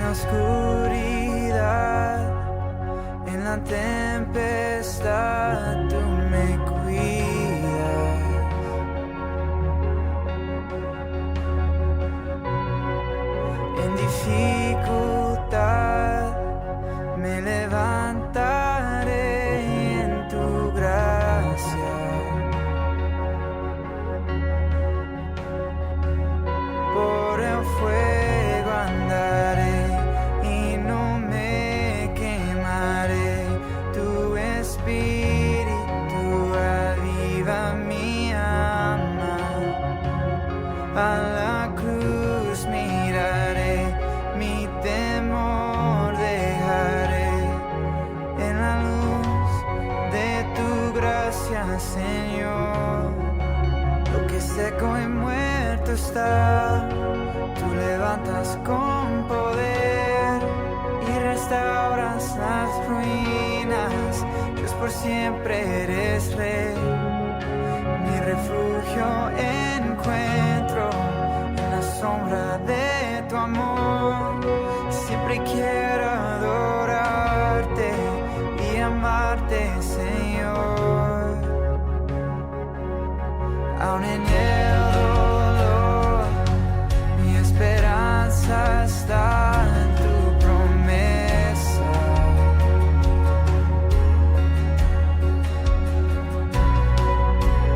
la oscuridad, en la tempestad, tú me cuidas. En dificultad me levantaré en tu gracia. Por el fuego andaré y no me quemaré. Tu espíritu aviva mi alma. A la cruz miraré, mi temor dejaré. En la luz de tu gracia, Señor. Lo que seco y muerto está, tú levantas con poder y restauras las ruinas. Dios, por siempre eres Rey. Mi refugio encuentro en la sombra de tu amor. Siempre quiero adorarte y amarte, Señor. Aún en el dolor, mi esperanza está en tu promesa.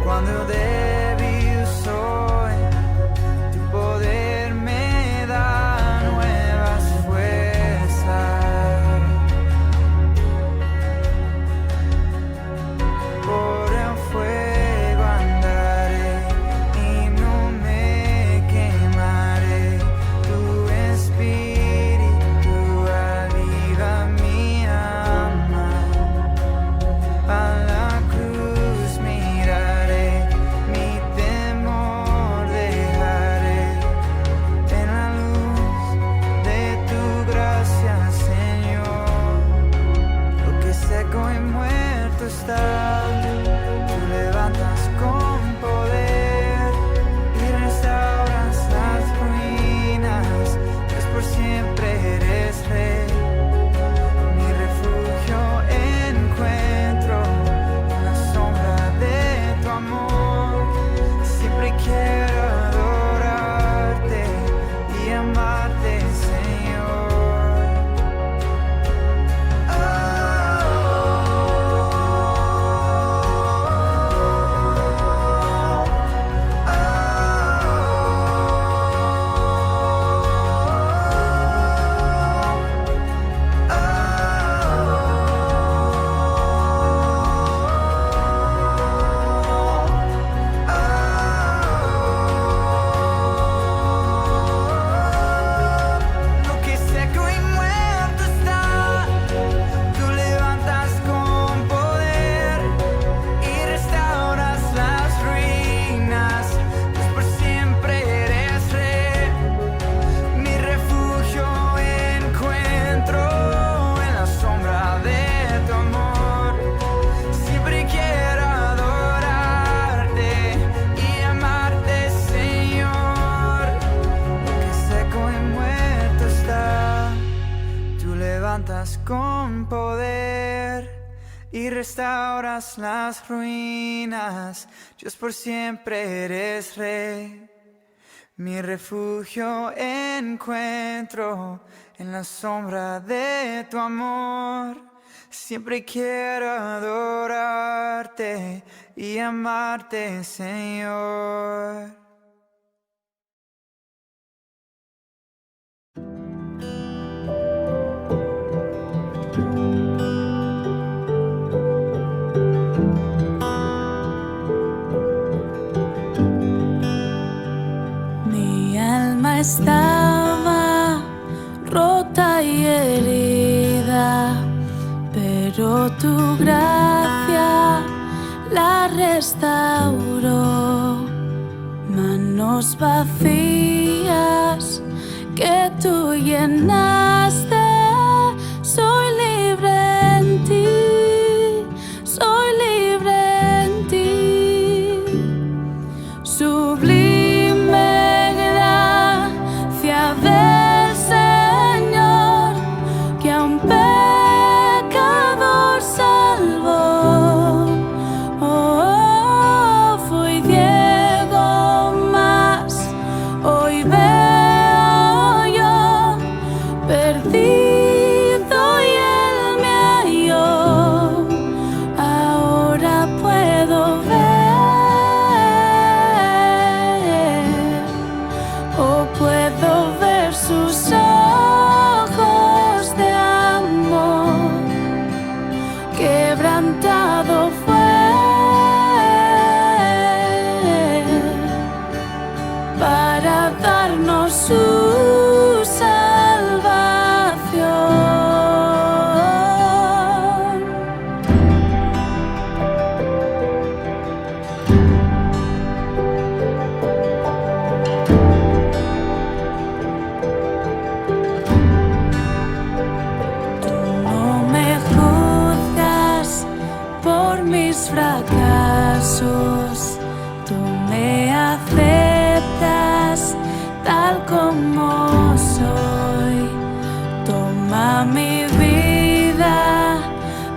Cuando débil soy, tu poder me da nuevas fuerzas. Por el fuego andaré y no me quemaré. Tu espíritu aviva mi alma. A la cruz miraré, mi temor dejaré. En la luz de tu gracia, Señor. Lo que seco y muerto está, tú levantas con poder y restauras las ruinas. Pues por siempre eres Rey. Mi refugio encuentro en la sombra de tu amor. Siempre quiero adorarte y amarte, Señor. Lo que seco y muerto está, tú levantas con poder y restauras las ruinas. Pues por siempre eres Rey. Mi refugio encuentro en la sombra de tu amor. Siempre quiero adorarte y amarte, Señor. Lo que seco y muerto está, tú levantas con poder y restauras las ruinas. Dios, por siempre eres Rey. Mi refugio encuentro en la sombra de tu amor. Siempre quiero adorarte y amarte, Señor. Mi alma estaba rota y herida, pero tu gracia la restauró. Manos vacías que tú llenaste, soy libre en ti, soy libre en ti. Sublime gracia del Señor. perdido y Él me halló. Ahora puedo ver, oh, puedo ver sus ojos de amor. Quebrantado fue para darnos su salvación. Tú no me juzgas por mis fracasos, tú me aceptas tal como soy. Toma mi vida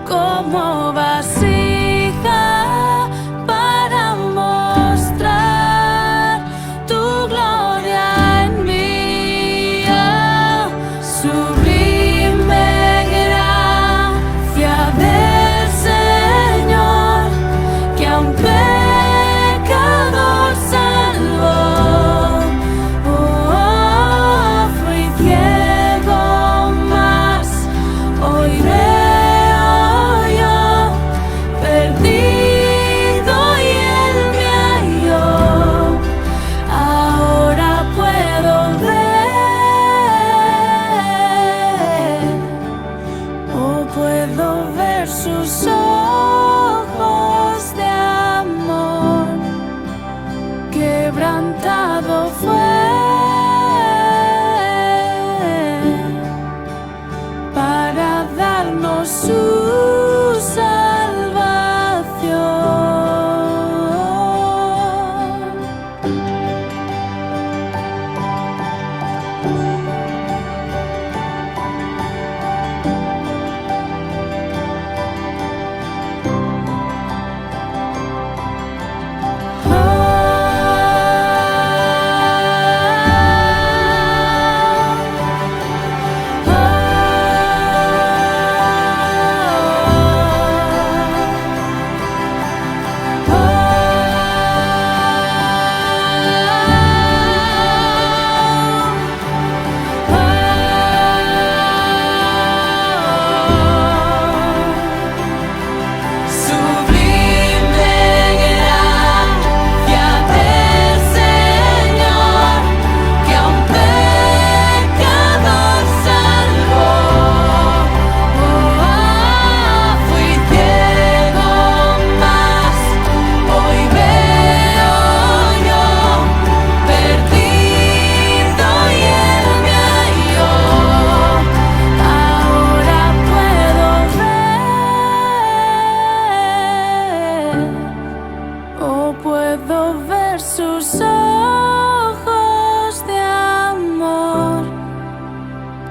como vasija para mostrar tu gloria en mí. Oh, sublime gracia del Señor, que a un pecador salvó. Fui ciego, mas hoy veo yo, perdido y Él me halló. Ahora puedo ver, oh, puedo ver sus ojos de amor. Quebrantado fue para darnos su salvación.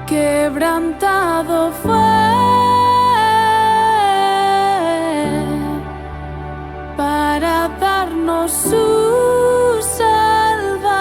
Quebrantado fue para darnos su salvación.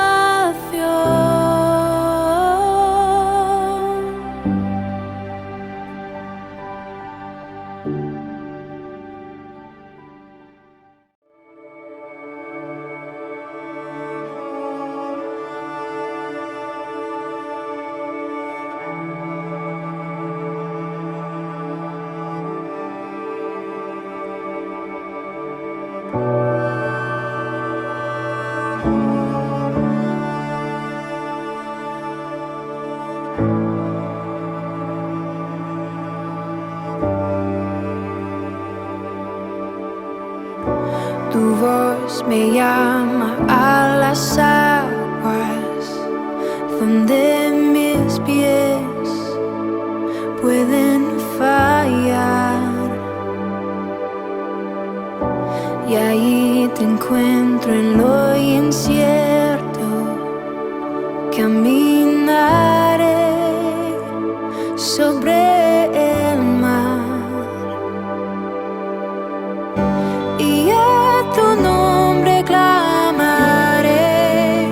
Tu voz me llama a las aguas donde mis pies pueden fallar, y ahí te encuentro en lo incierto. Caminaré sobre el mar y a tu nombre clamaré.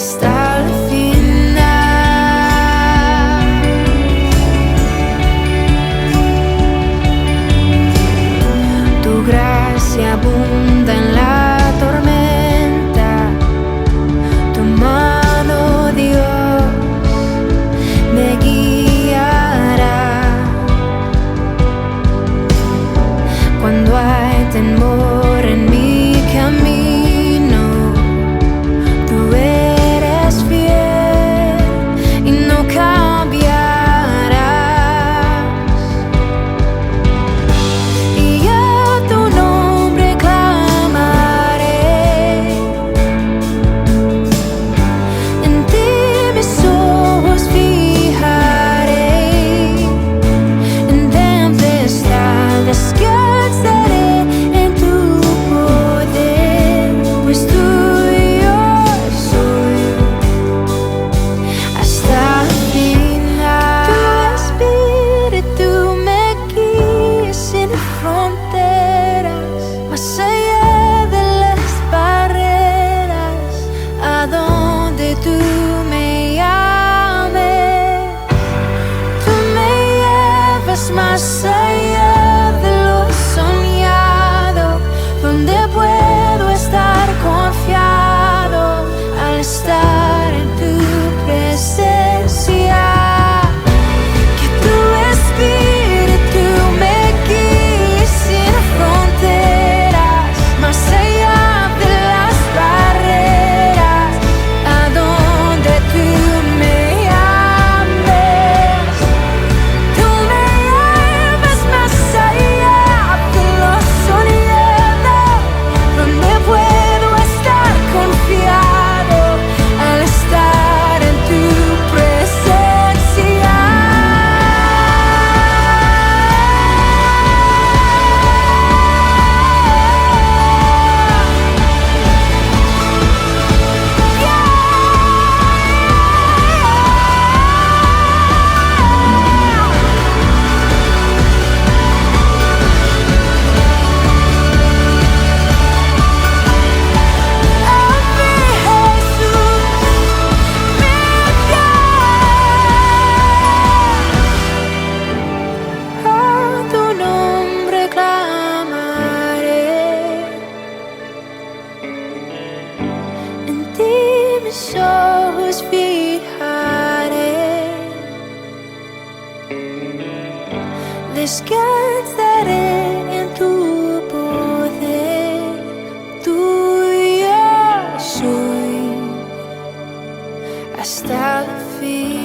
hasta el final. Tu gracia abunda en la tormenta, tu mano, Dios, me guiará. Cuando hay temor en mi camino, tú eres fiel y no cambiarás. Y a tu nombre clamaré, en ti mis ojos fijaré, en tempestad descansaré en tu poder, pues tuyo soy hasta el final. Tu espíritu me guía sin fronteras, más allá de las barreras, a donde tú me llames. Tú me llevas más allá de lo soñado, donde puedo estar confiado al estar en tu presencia. Que tu espíritu me guíe sin fronteras, más allá de las barreras, a donde tú me llames. Tú me llevas más allá de lo soñado, donde puedo estar confiado al estar en tu presencia. A tu nombre clamaré, en ti mis ojos fijaré, descansaré en tu poder, tuyo soy hasta el final.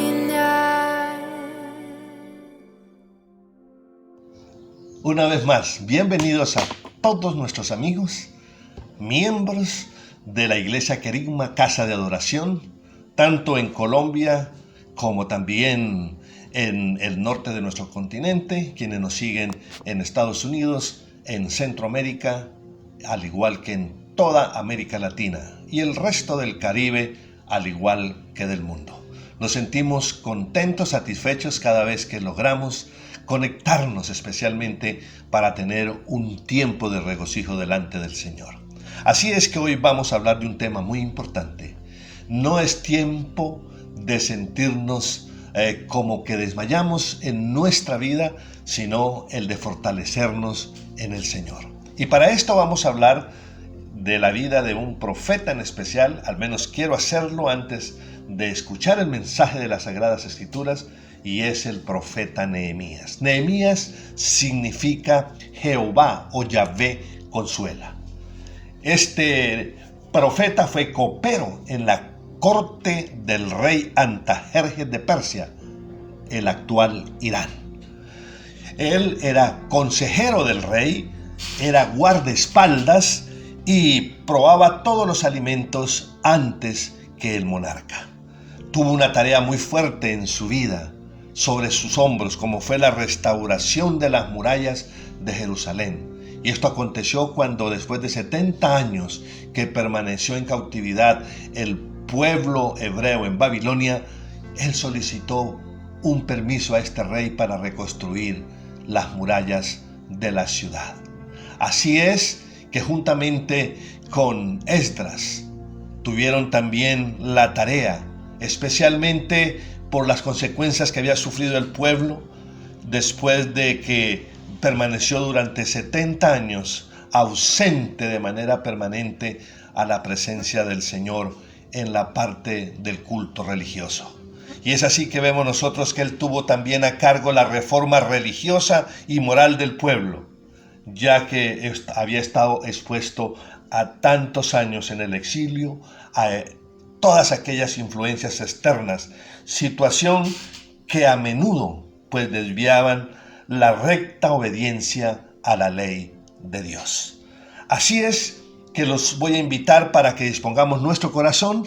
Una vez más, bienvenidos a todos nuestros amigos, miembros de la Iglesia Querigma Casa de Adoración, tanto en Colombia como también en el norte de nuestro continente, quienes nos siguen en Estados Unidos, en Centroamérica, al igual que en toda América Latina y el resto del Caribe, al igual que del mundo. Nos sentimos contentos, satisfechos cada vez que logramos conectarnos, especialmente para tener un tiempo de regocijo delante del Señor. Así es que hoy vamos a hablar de un tema muy importante. No es tiempo de sentirnos como que desmayamos en nuestra vida, sino el de fortalecernos en el Señor. Y para esto vamos a hablar de la vida de un profeta en especial, al menos quiero hacerlo antes de escuchar el mensaje de las Sagradas Escrituras, y es el profeta Nehemías. Nehemías significa Jehová o Yahvé consuela. Este profeta fue copero en la corte del rey Antajerjes de Persia, el actual Irán. Él era consejero del rey, era guardaespaldas y probaba todos los alimentos antes que el monarca. Tuvo una tarea muy fuerte en su vida sobre sus hombros, como fue la restauración de las murallas de Jerusalén. Y esto aconteció cuando, después de 70 años que permaneció en cautividad el pueblo hebreo en Babilonia, él solicitó un permiso a este rey para reconstruir las murallas de la ciudad. Así es que juntamente con Esdras, tuvieron también la tarea, especialmente por las consecuencias que había sufrido el pueblo después de que permaneció durante 70 años ausente de manera permanente a la presencia del Señor en la parte del culto religioso. Y es así que vemos nosotros que él tuvo también a cargo la reforma religiosa y moral del pueblo, ya que había estado expuesto a tantos años en el exilio, a todas aquellas influencias externas, situación que a menudo pues desviaban la recta obediencia a la ley de Dios. Así es que los voy a invitar para que dispongamos nuestro corazón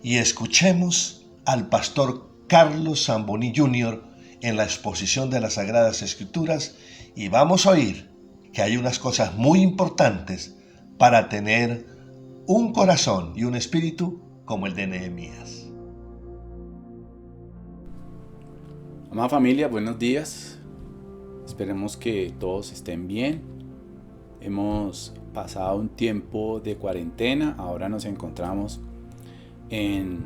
y escuchemos al pastor Carlos Zamboni Jr. en la exposición de las Sagradas Escrituras, y vamos a oír que hay unas cosas muy importantes para tener un corazón y un espíritu como el de Nehemías. Amada familia, buenos días. Esperemos que todos estén bien. Hemos pasado un tiempo de cuarentena, ahora nos encontramos en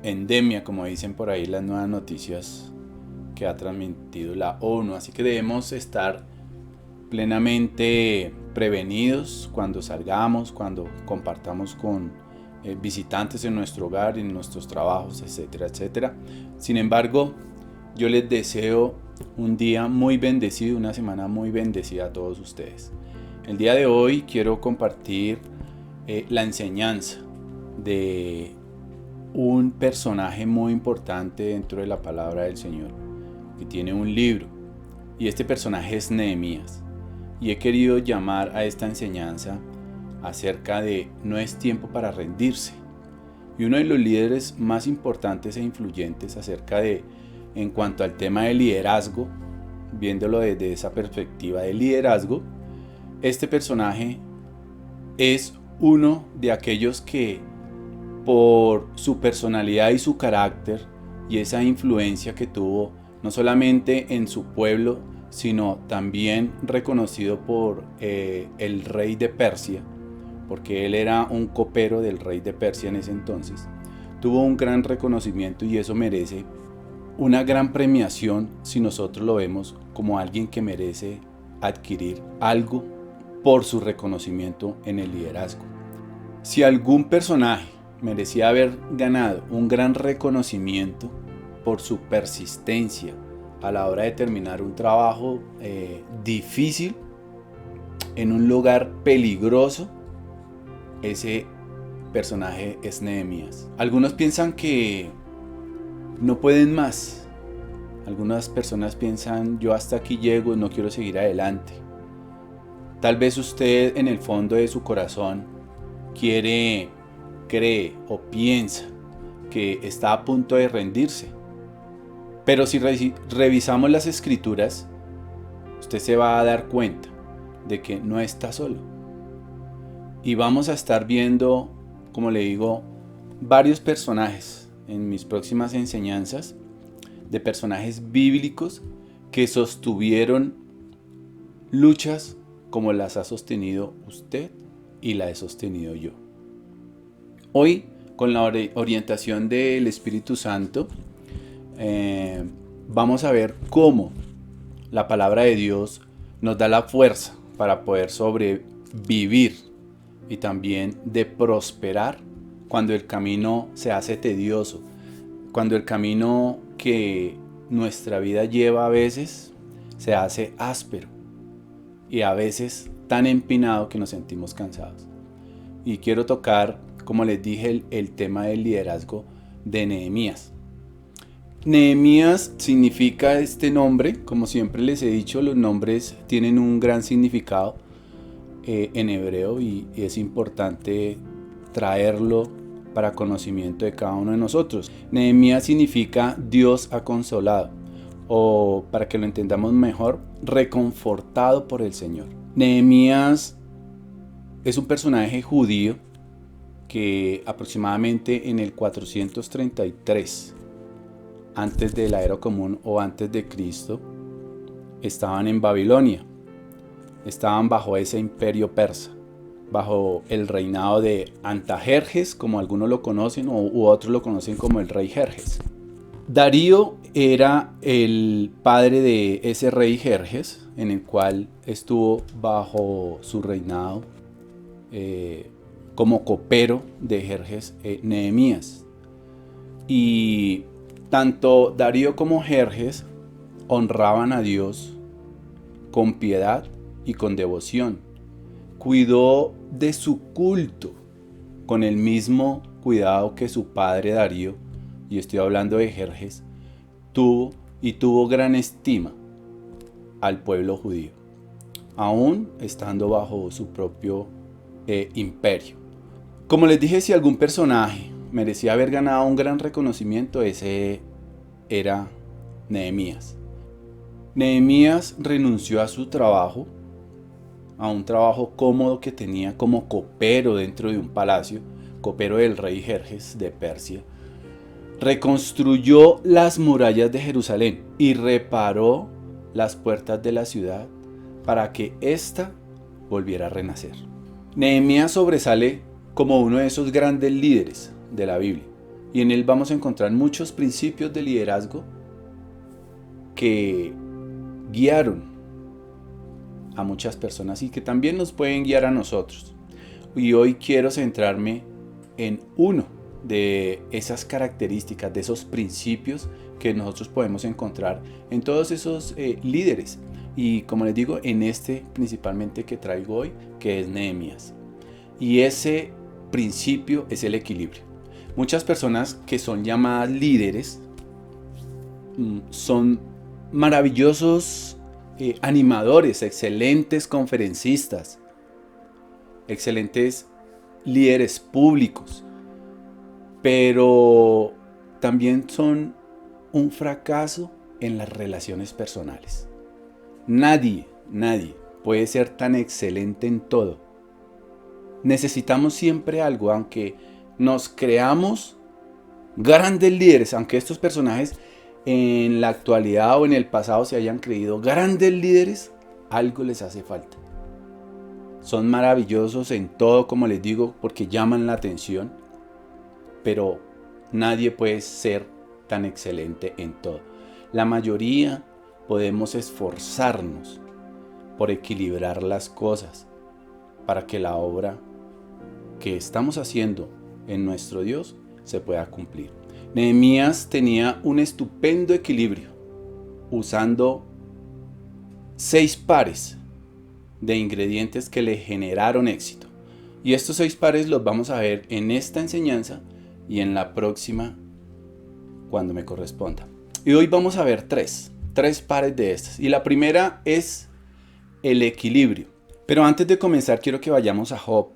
endemia, como dicen por ahí las nuevas noticias que ha transmitido la ONU, así que debemos estar plenamente prevenidos cuando salgamos, cuando compartamos con visitantes en nuestro hogar, en nuestros trabajos, etcétera, etcétera. Sin embargo, yo les deseo un día muy bendecido, una semana muy bendecida a todos ustedes. El día de hoy quiero compartir la enseñanza de un personaje muy importante dentro de la palabra del Señor, que tiene un libro, y este personaje es Nehemías. Y he querido llamar a esta enseñanza acerca de no es tiempo para rendirse. Y uno de los líderes más importantes e influyentes acerca de, en cuanto al tema del liderazgo, viéndolo desde esa perspectiva del liderazgo, este personaje es uno de aquellos que, por su personalidad y su carácter y esa influencia que tuvo no solamente en su pueblo, sino también reconocido por el rey de Persia, porque él era un copero del rey de Persia en ese entonces, tuvo un gran reconocimiento, y eso merece una gran premiación si nosotros lo vemos como alguien que merece adquirir algo por su reconocimiento en el liderazgo. Si algún personaje merecía haber ganado un gran reconocimiento por su persistencia a la hora de terminar un trabajo difícil en un lugar peligroso, ese personaje es Nehemías. Algunos piensan que no pueden más. Algunas personas piensan, yo hasta aquí llego, no quiero seguir adelante. Tal vez usted en el fondo de su corazón cree o piensa que está a punto de rendirse. Pero si revisamos las escrituras, usted se va a dar cuenta de que no está solo. Y vamos a estar viendo, como le digo, varios personajes en mis próximas enseñanzas, de personajes bíblicos que sostuvieron luchas como las ha sostenido usted y la he sostenido yo. Hoy, con la orientación del Espíritu Santo, vamos a ver cómo la palabra de Dios nos da la fuerza para poder sobrevivir y también de prosperar cuando el camino se hace tedioso, cuando el camino que nuestra vida lleva a veces se hace áspero y a veces tan empinado que nos sentimos cansados. Y quiero tocar, como les dije, el tema del liderazgo de Nehemías. Nehemías significa este nombre, como siempre les he dicho, los nombres tienen un gran significado en hebreo y es importante traerlo para conocimiento de cada uno de nosotros. Nehemías significa Dios ha consolado, o para que lo entendamos mejor, reconfortado por el Señor. Nehemías es un personaje judío que aproximadamente en el 433 antes de la era común o antes de Cristo estaban en Babilonia, estaban bajo ese imperio persa, bajo el reinado de Antajerjes, como algunos lo conocen, u otros lo conocen como el rey Jerjes. Darío era el padre de ese rey Jerjes, en el cual estuvo bajo su reinado como copero de Jerjes, Nehemías. Y tanto Darío como Jerjes honraban a Dios con piedad y con devoción. Cuidó de su culto con el mismo cuidado que su padre Darío, y estoy hablando de Jerjes, tuvo gran estima al pueblo judío, aún estando bajo su propio imperio. Como les dije, si algún personaje merecía haber ganado un gran reconocimiento, ese era Nehemías. Nehemías renunció a su trabajo, a un trabajo cómodo que tenía como copero dentro de un palacio, copero del rey Jerjes de Persia. Reconstruyó las murallas de Jerusalén y reparó las puertas de la ciudad para que ésta volviera a renacer. Nehemías sobresale como uno de esos grandes líderes de la Biblia, y en él vamos a encontrar muchos principios de liderazgo que guiaron a muchas personas y que también nos pueden guiar a nosotros. Y hoy quiero centrarme en uno de esas características, de esos principios que nosotros podemos encontrar en todos esos líderes. Y como les digo, en este principalmente que traigo hoy, que es Nehemías. Y ese principio es el equilibrio. Muchas personas que son llamadas líderes son maravillosos animadores, excelentes conferencistas, excelentes líderes públicos, pero también son un fracaso en las relaciones personales. Nadie puede ser tan excelente en todo. Necesitamos siempre algo, aunque nos creamos grandes líderes, aunque estos personajes en la actualidad o en el pasado se hayan creído grandes líderes, algo les hace falta. Son maravillosos en todo, como les digo, porque llaman la atención, pero nadie puede ser tan excelente en todo. La mayoría podemos esforzarnos por equilibrar las cosas para que la obra que estamos haciendo en nuestro Dios se pueda cumplir. Nehemías tenía un estupendo equilibrio, usando 6 pares de ingredientes que le generaron éxito. Y estos 6 pares los vamos a ver en esta enseñanza y en la próxima cuando me corresponda. Y hoy vamos a ver 3 pares de estas. Y la primera es el equilibrio. Pero antes de comenzar quiero que vayamos a Job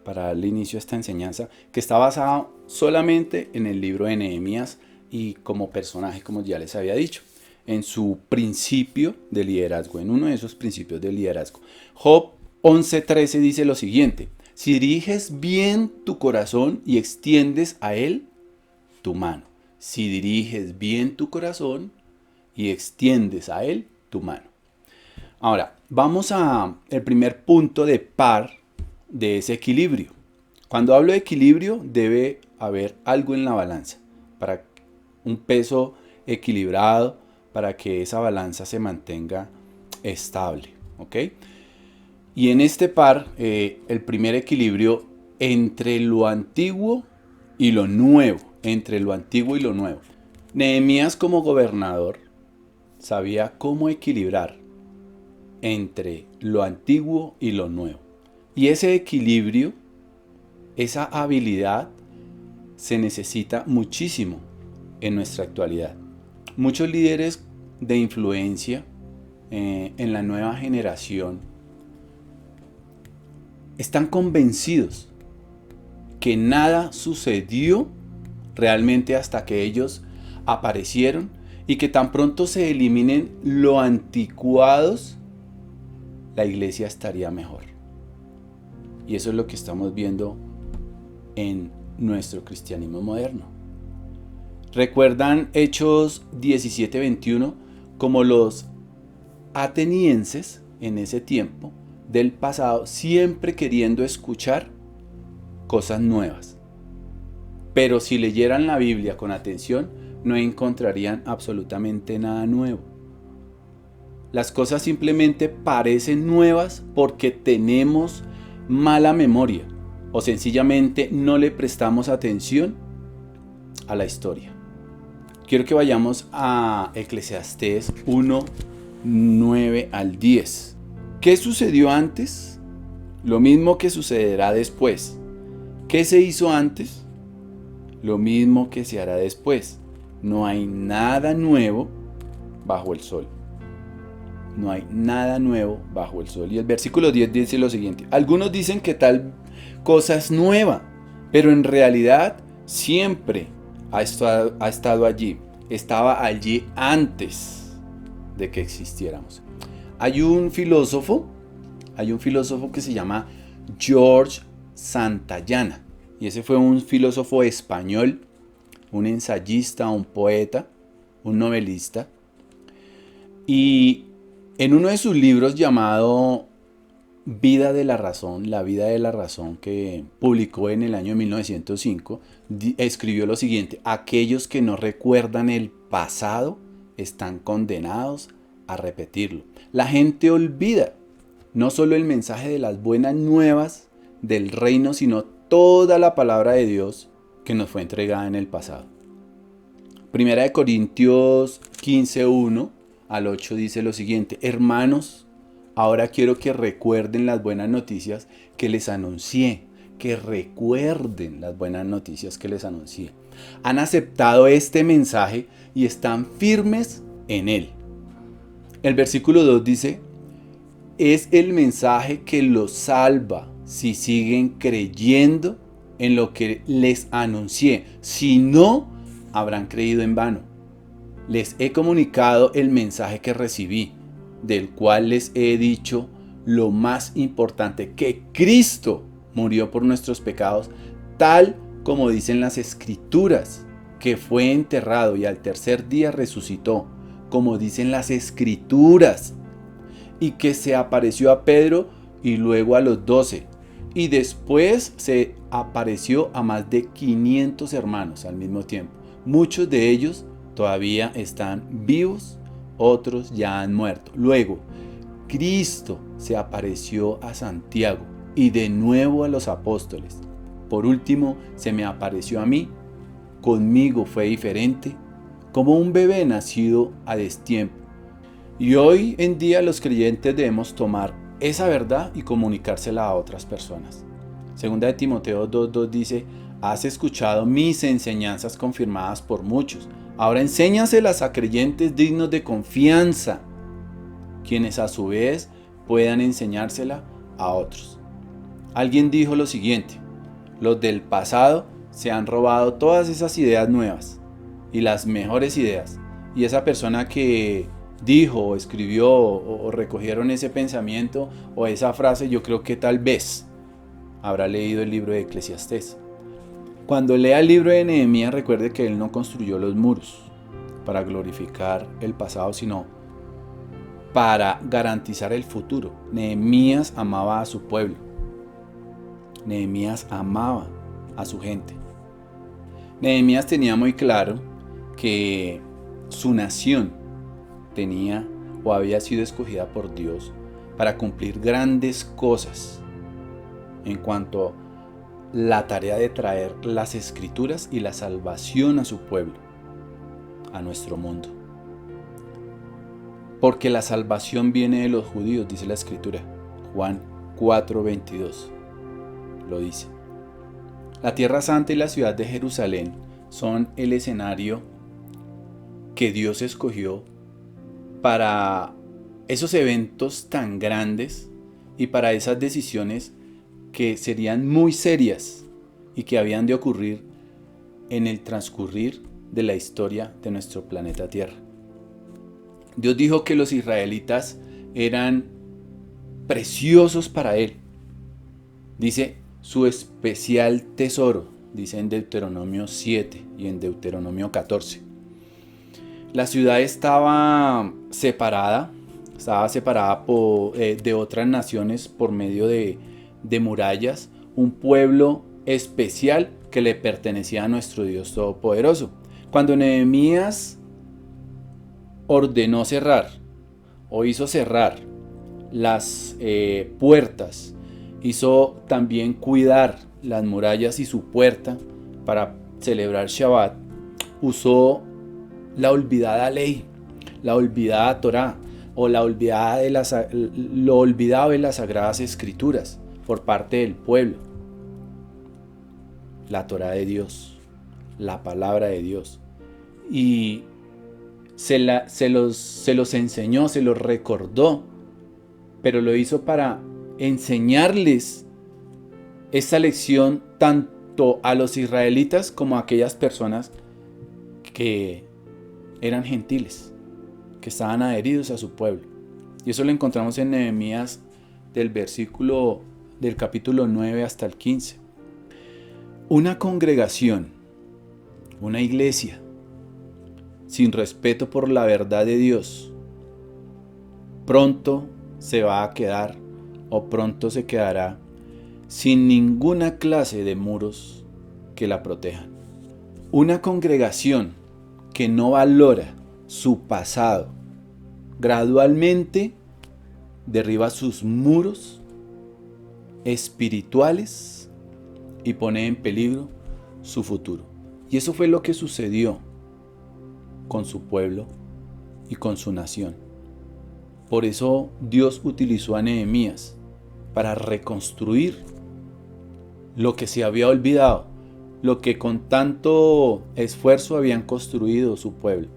para darle inicio a esta enseñanza, que está basada solamente en el libro de Nehemías y como personaje, como ya les había dicho, en su principio de liderazgo, en uno de esos principios de liderazgo. Job 11:13 dice lo siguiente: si diriges bien tu corazón y extiendes a él tu mano. Si diriges bien tu corazón y extiendes a él tu mano. Ahora, vamos a el primer punto de par de ese equilibrio. Cuando hablo de equilibrio, debe haber algo en la balanza, para un peso equilibrado, para que esa balanza se mantenga estable, ¿ok? Y en este par, el primer equilibrio entre lo antiguo y lo nuevo, entre lo antiguo y lo nuevo. Nehemías, como gobernador, sabía cómo equilibrar entre lo antiguo y lo nuevo. Y ese equilibrio, esa habilidad, se necesita muchísimo en nuestra actualidad. Muchos líderes de influencia en la nueva generación están convencidos que nada sucedió realmente hasta que ellos aparecieron, y que tan pronto se eliminen lo anticuados, la iglesia estaría mejor. Y eso es lo que estamos viendo en nuestro cristianismo moderno. ¿Recuerdan Hechos 17:21? Como los atenienses en ese tiempo del pasado, siempre queriendo escuchar cosas nuevas. Pero si leyeran la Biblia con atención, no encontrarían absolutamente nada nuevo. Las cosas simplemente parecen nuevas porque tenemos mala memoria o sencillamente no le prestamos atención a la historia. Quiero que vayamos a Eclesiastés 1, 9 al 10. ¿Qué sucedió antes? Lo mismo que sucederá después. ¿Qué se hizo antes? Lo mismo que se hará después. No hay nada nuevo bajo el sol. No hay nada nuevo bajo el sol. Y el versículo 10 dice lo siguiente. Algunos dicen que tal cosa es nueva, pero en realidad siempre ha estado allí. Estaba allí antes de que existiéramos. Hay un filósofo que se llama George Santayana. Y ese fue un filósofo español, un ensayista, un poeta, un novelista. Y en uno de sus libros llamado Vida de la Razón, La Vida de la Razón, que publicó en el año 1905, escribió lo siguiente: aquellos que no recuerdan el pasado están condenados a repetirlo. La gente olvida no solo el mensaje de las buenas nuevas del reino, sino toda la palabra de Dios que nos fue entregada en el pasado. Primera de Corintios 15, 1 al 8 dice lo siguiente: hermanos, ahora quiero que recuerden las buenas noticias que les anuncié. Que recuerden las buenas noticias que les anuncié. Han aceptado este mensaje y están firmes en él. El versículo 2 dice: es el mensaje que los salva si siguen creyendo en lo que les anuncié. Si no, habrán creído en vano. Les he comunicado el mensaje que recibí, del cual les he dicho lo más importante, que Cristo murió por nuestros pecados, tal como dicen las Escrituras, que fue enterrado y al tercer día resucitó, como dicen las Escrituras, y que se apareció a Pedro y luego a los 12, y después se apareció a más de 500 hermanos al mismo tiempo. Muchos de ellos todavía están vivos, otros ya han muerto. Luego, Cristo se apareció a Santiago y de nuevo a los apóstoles. Por último, se me apareció a mí. Conmigo fue diferente, como un bebé nacido a destiempo. Y hoy en día los creyentes debemos tomar esa verdad y comunicársela a otras personas. Segunda de Timoteo 2:2 dice: has escuchado mis enseñanzas confirmadas por muchos. Ahora enséñaselas a creyentes dignos de confianza, quienes a su vez puedan enseñársela a otros. Alguien dijo lo siguiente: los del pasado se han robado todas esas ideas nuevas y las mejores ideas. Y esa persona que dijo o escribió o recogieron ese pensamiento o esa frase, yo creo que tal vez habrá leído el libro de Eclesiastés. Cuando lea el libro de Nehemías, recuerde que él no construyó los muros para glorificar el pasado, sino para garantizar el futuro. Nehemías amaba a su pueblo. Nehemías amaba a su gente. Nehemías tenía muy claro que su nación tenía o había sido escogida por Dios para cumplir grandes cosas en cuanto a la tarea de traer las escrituras y la salvación a su pueblo, a nuestro mundo. Porque la salvación viene de los judíos, dice la escritura. Juan 4:22 lo dice. La Tierra Santa y la ciudad de Jerusalén son el escenario que Dios escogió para esos eventos tan grandes y para esas decisiones que serían muy serias y que habían de ocurrir en el transcurrir de la historia de nuestro planeta Tierra. Dios dijo que los israelitas eran preciosos para Él. Dice, su especial tesoro, dice en Deuteronomio 7 y en Deuteronomio 14. La ciudad estaba separada estaba separada de otras naciones por medio de murallas, un pueblo especial que le pertenecía a nuestro Dios Todopoderoso. Cuando Nehemías ordenó cerrar o hizo cerrar las puertas, hizo también cuidar las murallas y su puerta para celebrar Shabbat, usó la olvidada ley, la olvidada Torá, o lo olvidado de las Sagradas Escrituras por parte del pueblo. La Torá de Dios, la palabra de Dios. Y se los enseñó, se los recordó, pero lo hizo para enseñarles esta lección tanto a los israelitas como a aquellas personas que eran gentiles, que estaban adheridos a su pueblo. Y eso lo encontramos en Nehemías del capítulo 9 hasta el 15. Una congregación, una iglesia, sin respeto por la verdad de Dios, pronto se va a quedar o pronto se quedará sin ninguna clase de muros que la protejan. Una congregación que no valora su pasado, gradualmente derriba sus muros espirituales y pone en peligro su futuro. Y eso fue lo que sucedió con su pueblo y con su nación. Por eso Dios utilizó a Nehemías para reconstruir lo que se había olvidado, lo que con tanto esfuerzo habían construido su pueblo.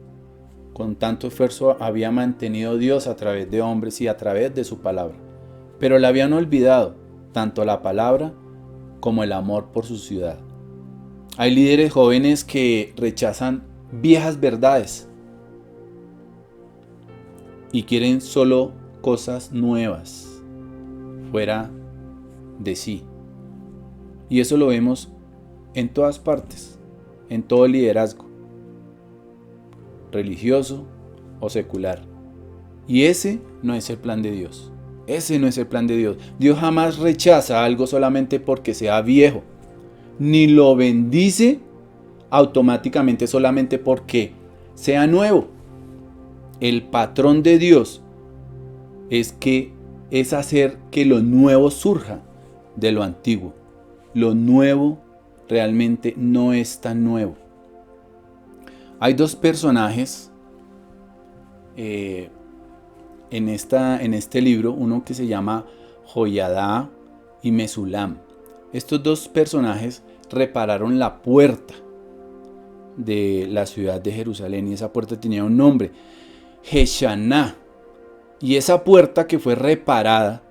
Con tanto esfuerzo había mantenido Dios a través de hombres y a través de su palabra. Pero le habían olvidado tanto la palabra como el amor por su ciudad. Hay líderes jóvenes que rechazan viejas verdades y quieren solo cosas nuevas fuera de sí. Y eso lo vemos en todas partes, en todo liderazgo, religioso o secular. Y ese no es el plan de Dios. Ese no es el plan de Dios. Dios jamás rechaza algo solamente porque sea viejo, ni lo bendice automáticamente solamente porque sea nuevo. El patrón de Dios es hacer que lo nuevo surja de lo antiguo. Lo nuevo realmente no es tan nuevo. Hay dos personajes en este libro, uno que se llama Joiada y Mesulam. Estos dos personajes repararon la puerta de la ciudad de Jerusalén y esa puerta tenía un nombre, Jeshaná. Y esa puerta que fue reparada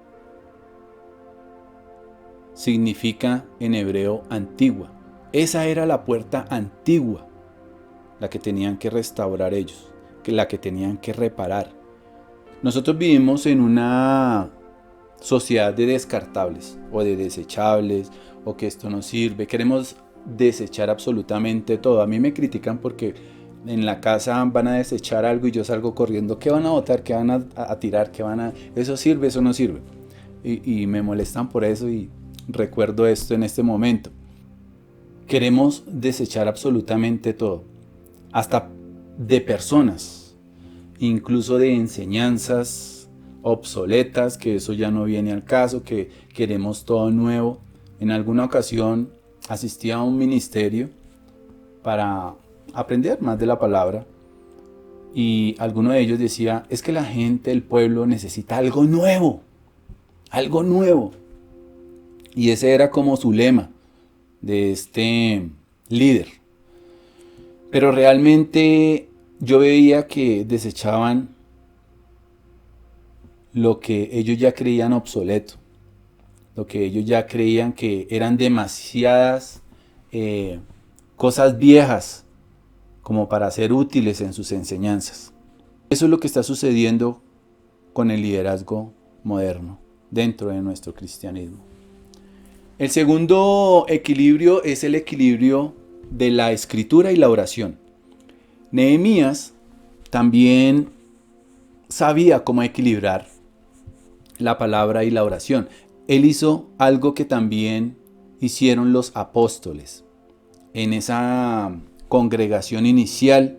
significa en hebreo antigua. Esa era la puerta antigua, la que tenían que restaurar ellos, la que tenían que reparar. Nosotros vivimos en una sociedad de descartables o de desechables, o que esto no sirve. Queremos desechar absolutamente todo. A mí me critican porque en la casa van a desechar algo y yo salgo corriendo. ¿Qué van a botar? ¿Qué van a tirar? ¿Eso sirve? ¿Eso no sirve? Y me molestan por eso y recuerdo esto en este momento. Queremos desechar absolutamente todo, hasta de personas, incluso de enseñanzas obsoletas, que eso ya no viene al caso, que queremos todo nuevo. En alguna ocasión asistí a un ministerio para aprender más de la palabra y alguno de ellos decía, es que la gente, el pueblo necesita algo nuevo, algo nuevo. Y ese era como su lema de este líder. Pero realmente yo veía que desechaban lo que ellos ya creían obsoleto, lo que ellos ya creían que eran demasiadas cosas viejas como para ser útiles en sus enseñanzas. Eso es lo que está sucediendo con el liderazgo moderno dentro de nuestro cristianismo. El segundo equilibrio es el equilibrio de la escritura y la oración. Nehemías también sabía cómo equilibrar la palabra y la oración. Él hizo algo que también hicieron los apóstoles en esa congregación inicial,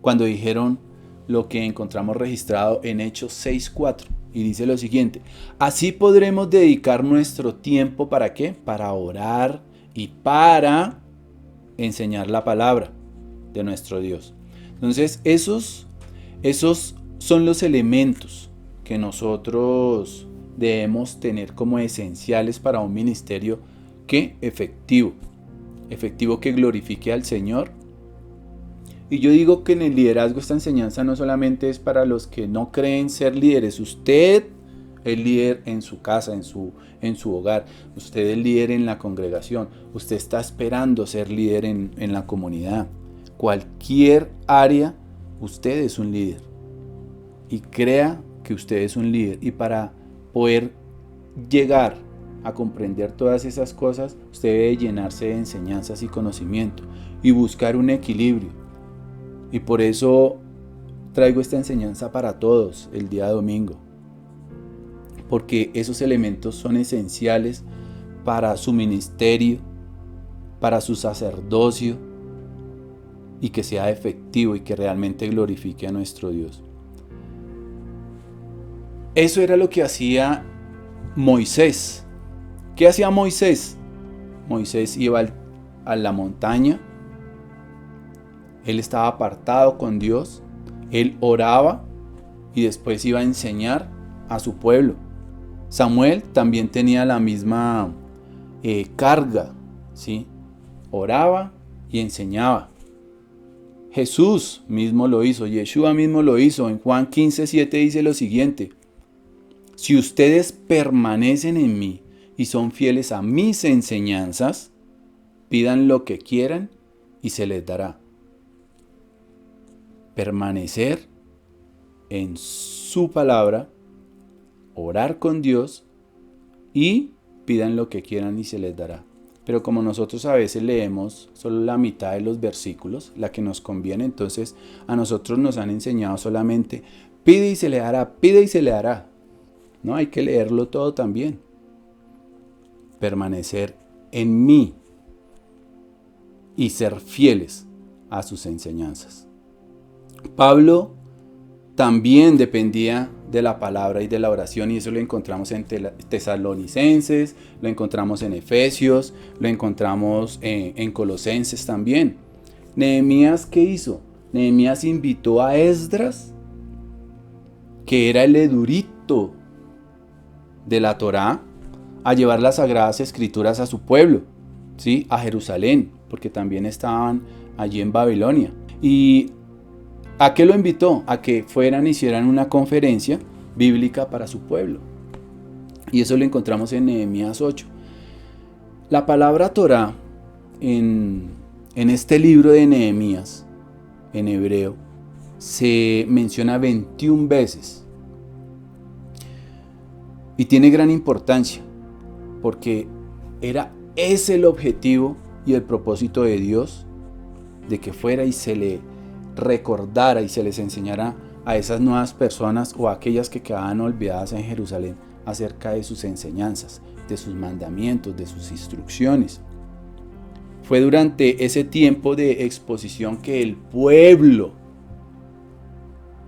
cuando dijeron lo que encontramos registrado en Hechos 6:4, y dice lo siguiente: así podremos dedicar nuestro tiempo, ¿para qué? Para orar y para enseñar la palabra de nuestro Dios. Entonces esos son los elementos que nosotros debemos tener como esenciales para un ministerio que efectivo que glorifique al Señor. Y yo digo que en el liderazgo esta enseñanza no solamente es para los que no creen ser líderes. Usted es líder en su casa, en su hogar. Usted es líder en la congregación. Usted está esperando ser líder en la comunidad. Cualquier área, usted es un líder. Y crea que usted es un líder. Y para poder llegar a comprender todas esas cosas, usted debe llenarse de enseñanzas y conocimiento y buscar un equilibrio. Y por eso traigo esta enseñanza para todos el día domingo, porque esos elementos son esenciales para su ministerio, para su sacerdocio, y que sea efectivo y que realmente glorifique a nuestro Dios. Eso era lo que hacía Moisés. ¿Qué hacía Moisés? Moisés iba a la montaña. Él estaba apartado con Dios. Él oraba y después iba a enseñar a su pueblo. Samuel también tenía la misma carga, ¿sí? Oraba y enseñaba. Jesús mismo lo hizo, Yeshua mismo lo hizo. En Juan 15:7 dice lo siguiente: si ustedes permanecen en mí y son fieles a mis enseñanzas, pidan lo que quieran y se les dará. Permanecer en su palabra, orar con Dios y pidan lo que quieran y se les dará. Pero como nosotros a veces leemos solo la mitad de los versículos, la que nos conviene, entonces a nosotros nos han enseñado solamente pide y se le dará, pide y se le dará. No, hay que leerlo todo también. Permanecer en mí y ser fieles a sus enseñanzas. Pablo también dependía de la palabra y de la oración, y eso lo encontramos en Tesalonicenses, lo encontramos en Efesios, lo encontramos en Colosenses también. Nehemías, ¿qué hizo? Nehemías invitó a Esdras, que era el edurito de la Torá, a llevar las sagradas escrituras a su pueblo, ¿sí? A Jerusalén, porque también estaban allí en Babilonia. ¿Y a qué lo invitó? A que fueran y hicieran una conferencia bíblica para su pueblo. Y eso lo encontramos en Nehemías 8. La palabra Torá en este libro de Nehemías, en hebreo, se menciona 21 veces. Y tiene gran importancia, porque es el objetivo y el propósito de Dios, de que fuera y se le recordara y se les enseñara a esas nuevas personas o a aquellas que quedaban olvidadas en Jerusalén acerca de sus enseñanzas, de sus mandamientos, de sus instrucciones. Fue durante ese tiempo de exposición que el pueblo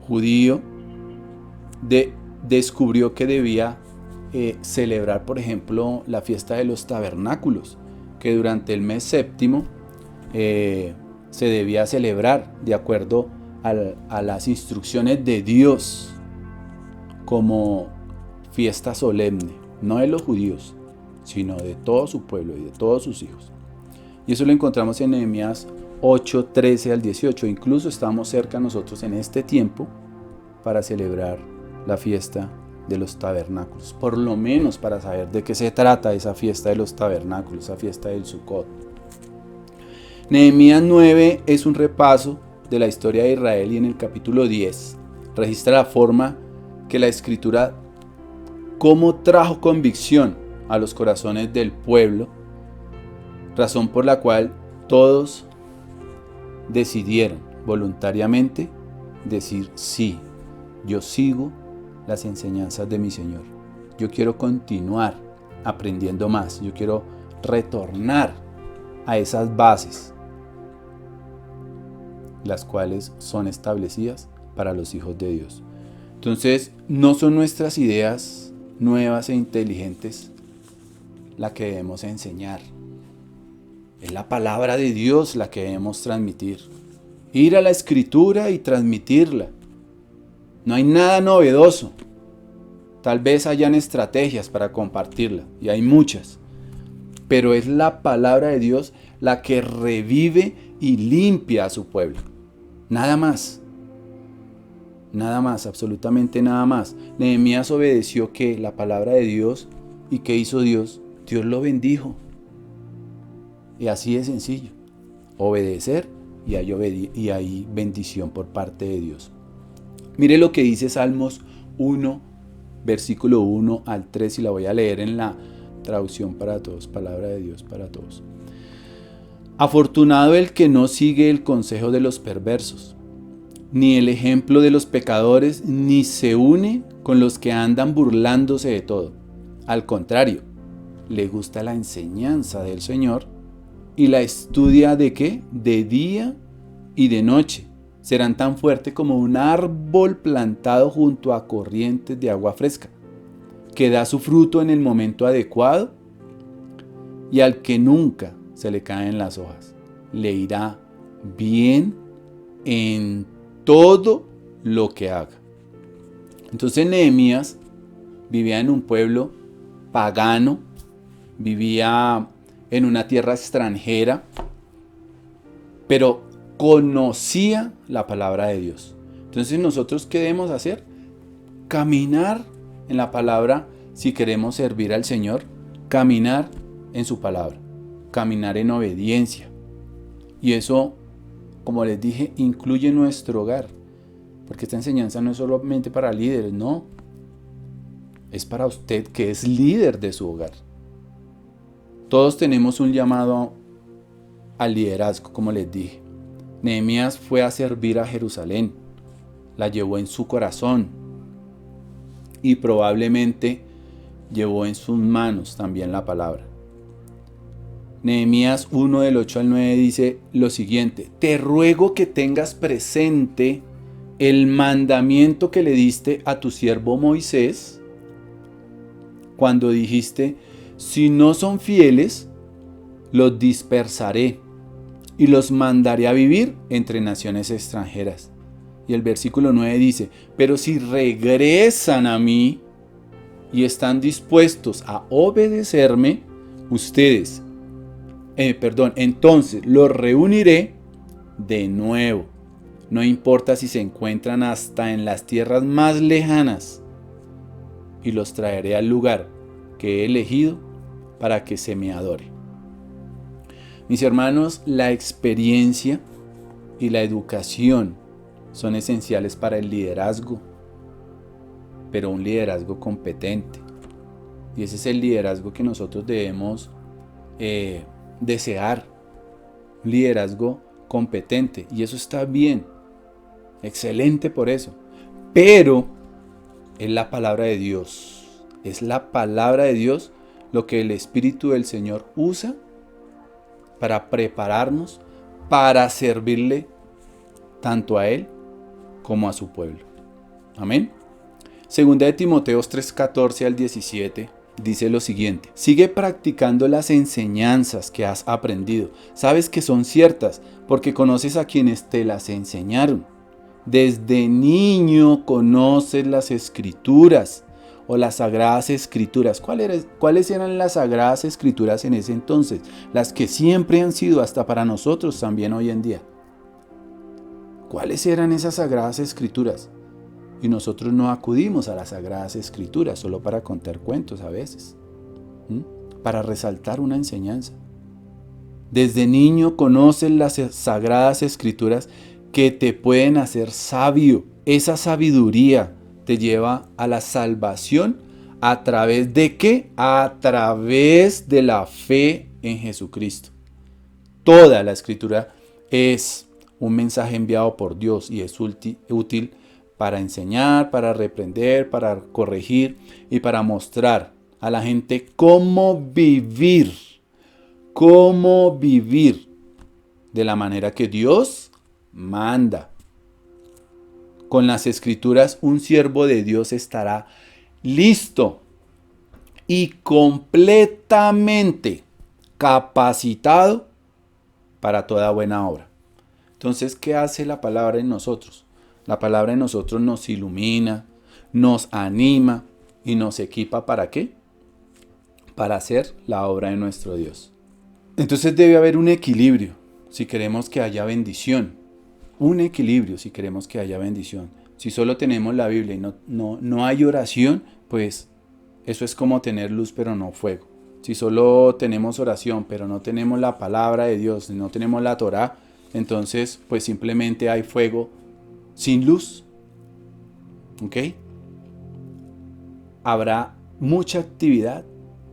judío descubrió que debía celebrar, por ejemplo, la fiesta de los tabernáculos, que durante el mes séptimo se debía celebrar de acuerdo a las instrucciones de Dios como fiesta solemne, no de los judíos, sino de todo su pueblo y de todos sus hijos. Y eso lo encontramos en Nehemías 8, 13 al 18. Incluso estamos cerca nosotros en este tiempo para celebrar la fiesta de los tabernáculos, por lo menos para saber de qué se trata esa fiesta de los tabernáculos, esa fiesta del Sukkot. Nehemías 9 es un repaso de la historia de Israel, y en el capítulo 10 registra la forma que la escritura, cómo trajo convicción a los corazones del pueblo, razón por la cual todos decidieron voluntariamente decir sí, Yo sigo las enseñanzas de mi Señor. Yo quiero continuar aprendiendo más. Yo quiero retornar a esas bases, las cuales son establecidas para los hijos de Dios. Entonces, no son nuestras ideas nuevas e inteligentes la que debemos enseñar. Es la palabra de Dios la que debemos transmitir. Ir a la Escritura y transmitirla. No hay nada novedoso. Tal vez hayan estrategias para compartirla, y hay muchas. Pero es la palabra de Dios la que revive y limpia a su pueblo. Nada más. Nada más, absolutamente nada más. Nehemías obedeció que la palabra de Dios, ¿y qué hizo Dios? Dios lo bendijo. Y así de sencillo. Obedecer y hay bendición por parte de Dios. Mire lo que dice Salmos 1, versículo 1 al 3, y la voy a leer en la traducción para todos, palabra de Dios para todos. Afortunado el que no sigue el consejo de los perversos, ni el ejemplo de los pecadores, ni se une con los que andan burlándose de todo. Al contrario, le gusta la enseñanza del Señor y la estudia ¿de qué? De día y de noche. Serán tan fuertes como un árbol plantado junto a corrientes de agua fresca, que da su fruto en el momento adecuado, y al que nunca se le caen las hojas, le irá bien en todo lo que haga. Entonces Nehemías vivía en un pueblo pagano, vivía en una tierra extranjera, pero conocía la palabra de Dios. Entonces nosotros, ¿qué debemos hacer? Caminar en la palabra si queremos servir al Señor, caminar en su palabra, caminar en obediencia. Y eso, como les dije, incluye nuestro hogar, porque esta enseñanza no es solamente para líderes, no, es para usted que es líder de su hogar. Todos tenemos un llamado al liderazgo, como les dije. Nehemías fue a servir a Jerusalén, la llevó en su corazón y probablemente llevó en sus manos también la palabra. Nehemías 1 del 8 al 9 dice lo siguiente: te ruego que tengas presente el mandamiento que le diste a tu siervo Moisés cuando dijiste: si no son fieles, los dispersaré y los mandaré a vivir entre naciones extranjeras. Y el versículo 9 dice: pero si regresan a mí y están dispuestos a obedecerme, entonces los reuniré de nuevo. No importa si se encuentran hasta en las tierras más lejanas, y los traeré al lugar que he elegido para que se me adore. Mis hermanos, la experiencia y la educación son esenciales para el liderazgo, pero un liderazgo competente. Y ese es el liderazgo que nosotros debemos desear, un liderazgo competente. Y eso está bien, excelente por eso. Pero es la palabra de Dios, es la palabra de Dios lo que el Espíritu del Señor usa para prepararnos para servirle tanto a Él como a su pueblo. Amén. Segunda de Timoteo 3:14 al 17 dice lo siguiente: sigue practicando las enseñanzas que has aprendido. Sabes que son ciertas porque conoces a quienes te las enseñaron. Desde niño conoces las Escrituras o las Sagradas Escrituras. ¿Cuáles eran las Sagradas Escrituras en ese entonces? Las que siempre han sido hasta para nosotros también hoy en día. ¿Cuáles eran esas Sagradas Escrituras? Y nosotros no acudimos a las Sagradas Escrituras solo para contar cuentos a veces, para resaltar una enseñanza. Desde niño conoces las Sagradas Escrituras que te pueden hacer sabio. Esa sabiduría te lleva a la salvación ¿a través de qué? A través de la fe en Jesucristo. Toda la Escritura es un mensaje enviado por Dios y es útil para enseñar, para reprender, para corregir y para mostrar a la gente cómo vivir de la manera que Dios manda. Con las Escrituras, un siervo de Dios estará listo y completamente capacitado para toda buena obra. Entonces, ¿qué hace la palabra en nosotros? La palabra en nosotros nos ilumina, nos anima y nos equipa ¿para qué? Para hacer la obra de nuestro Dios. Entonces debe haber un equilibrio si queremos que haya bendición. Un equilibrio si queremos que haya bendición. Si solo tenemos la Biblia y no hay oración, pues eso es como tener luz pero no fuego. Si solo tenemos oración pero no tenemos la palabra de Dios, no tenemos la Torá, entonces pues simplemente hay fuego sin luz. ¿Ok? Habrá mucha actividad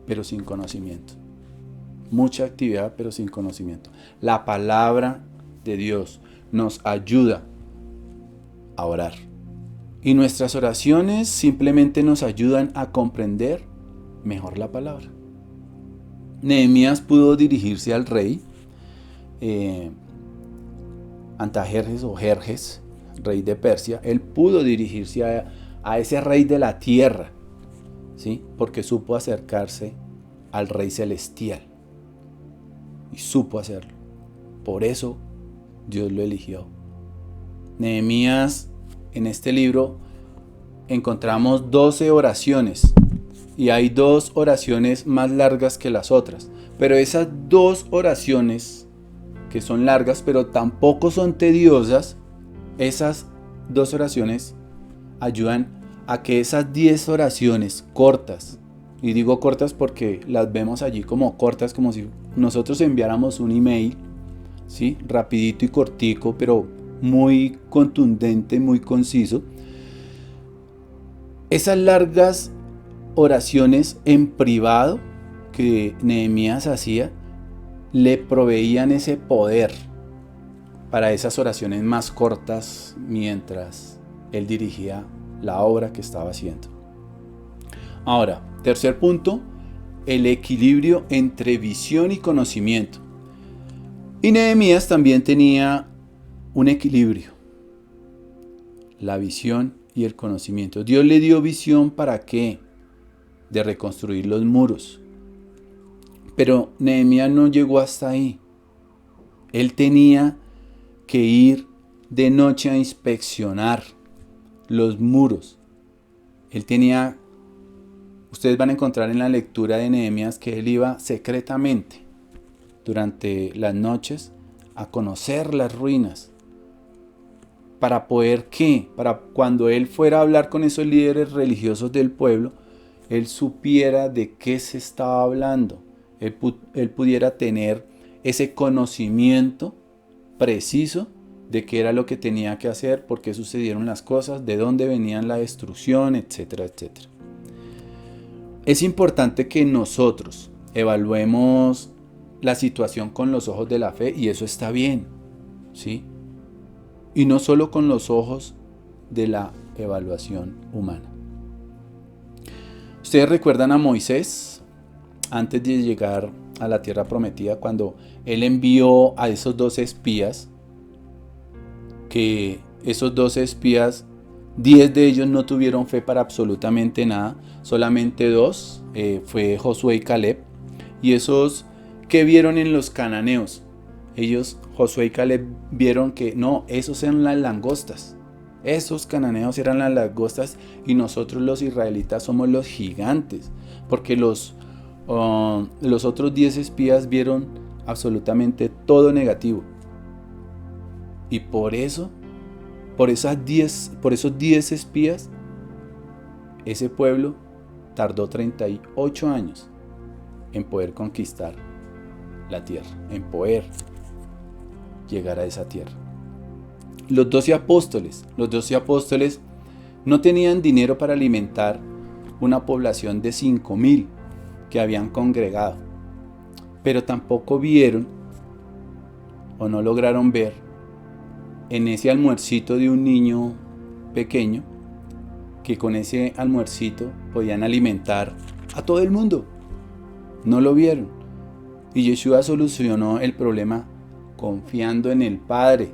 pero sin conocimiento. Mucha actividad pero sin conocimiento. La palabra de Dios nos ayuda a orar. Y nuestras oraciones simplemente nos ayudan a comprender mejor la palabra. Nehemías pudo dirigirse al rey Antajerjes o Jerjes, rey de Persia. Él pudo dirigirse a ese rey de la tierra, ¿sí? Porque supo acercarse al rey celestial. Y supo hacerlo. Por eso Dios lo eligió. Nehemías, en este libro, encontramos 12 oraciones. Y hay 2 oraciones más largas que las otras. Pero esas 2 oraciones, que son largas, pero tampoco son tediosas, esas 2 oraciones ayudan a que esas 10 oraciones cortas, y digo cortas porque las vemos allí como cortas, como si nosotros enviáramos un email, ¿sí? Rapidito y cortico, pero muy contundente, muy conciso. Esas largas oraciones en privado que Nehemías hacía, le proveían ese poder para esas oraciones más cortas mientras él dirigía la obra que estaba haciendo. Ahora, tercer punto, el equilibrio entre visión y conocimiento. Y Nehemías también tenía un equilibrio, la visión y el conocimiento. Dios le dio visión ¿para qué? De reconstruir los muros. Pero Nehemías no llegó hasta ahí. Él tenía que ir de noche a inspeccionar los muros. Ustedes van a encontrar en la lectura de Nehemías que él iba secretamente durante las noches a conocer las ruinas. Para poder ¿qué? Para cuando él fuera a hablar con esos líderes religiosos del pueblo, él supiera de qué se estaba hablando. Él pudiera tener ese conocimiento preciso de qué era lo que tenía que hacer, por qué sucedieron las cosas, de dónde venían la destrucción, etcétera, etcétera. Es importante que nosotros evaluemos la situación con los ojos de la fe, y eso está bien, ¿sí? Y no solo con los ojos de la evaluación humana. ¿Ustedes recuerdan a Moisés? Antes de llegar a la tierra prometida, cuando él envió a esos 12 espías, que esos 12 espías, 10 de ellos no tuvieron fe para absolutamente nada, solamente 2, fue Josué y Caleb, y esos que vieron en los cananeos, Josué y Caleb vieron que no, esos eran las langostas, esos cananeos eran las langostas, y nosotros los israelitas somos los gigantes, porque los otros 10 espías vieron absolutamente todo negativo. Y por esos 10 espías, ese pueblo tardó 38 años en poder conquistar la tierra, en poder llegar a esa tierra. Los 12 apóstoles no tenían dinero para alimentar una población de 5,000 que habían congregado, pero tampoco vieron o no lograron ver en ese almuercito de un niño pequeño que con ese almuercito podían alimentar a todo el mundo. No lo vieron. Y Yeshua solucionó el problema confiando en el Padre.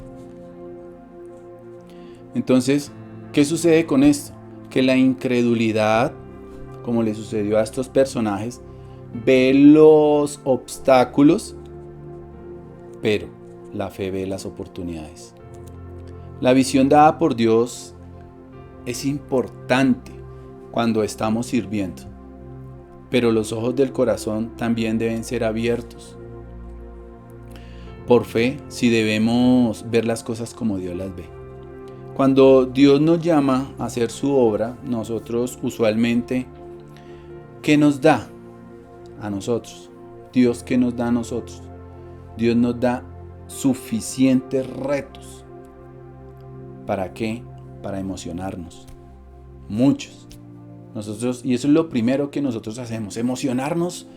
Entonces, ¿qué sucede con esto? Que la incredulidad, como le sucedió a estos personajes, ve los obstáculos, pero la fe ve las oportunidades. La visión dada por Dios es importante cuando estamos sirviendo, pero los ojos del corazón también deben ser abiertos. Por fe, si debemos ver las cosas como Dios las ve. Cuando Dios nos llama a hacer su obra, nosotros usualmente, ¿qué nos da a nosotros? Dios, ¿qué nos da a nosotros? Dios nos da suficientes retos. ¿Para qué? Para emocionarnos. Muchos. Nosotros, y eso es lo primero que nosotros hacemos, emocionarnos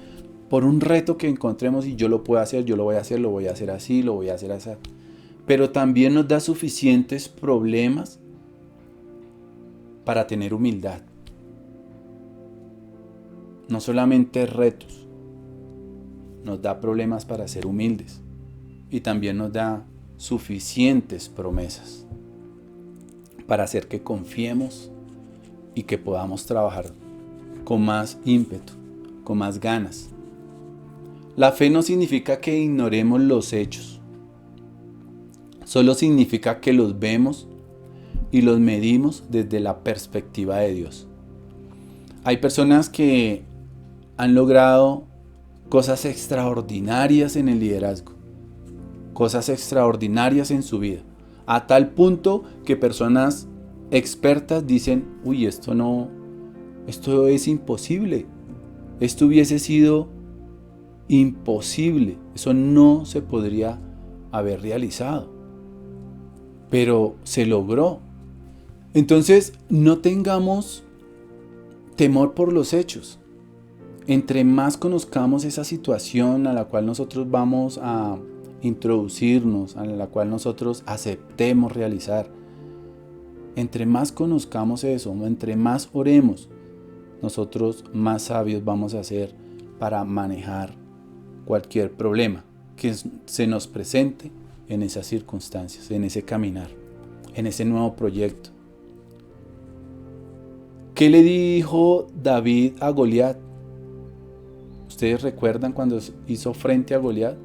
por un reto que encontremos y yo lo puedo hacer, yo lo voy a hacer, lo voy a hacer así, lo voy a hacer así. Pero también nos da suficientes problemas para tener humildad. No solamente retos, nos da problemas para ser humildes y también nos da suficientes promesas para hacer que confiemos y que podamos trabajar con más ímpetu, con más ganas. La fe no significa que ignoremos los hechos, solo significa que los vemos y los medimos desde la perspectiva de Dios. Hay personas que han logrado cosas extraordinarias en el liderazgo, cosas extraordinarias en su vida, a tal punto que personas expertas dicen, uy, esto es imposible, esto hubiese sido imposible, eso no se podría haber realizado. Pero se logró. Entonces, no tengamos temor por los hechos. Entre más conozcamos esa situación a la cual nosotros vamos a introducirnos, a la cual nosotros aceptemos realizar, entre más conozcamos eso, entre más oremos, nosotros más sabios vamos a ser para manejar cualquier problema que se nos presente en esas circunstancias, en ese caminar, en ese nuevo proyecto. ¿Qué le dijo David a Goliat? ¿Ustedes recuerdan cuando hizo frente a Goliat?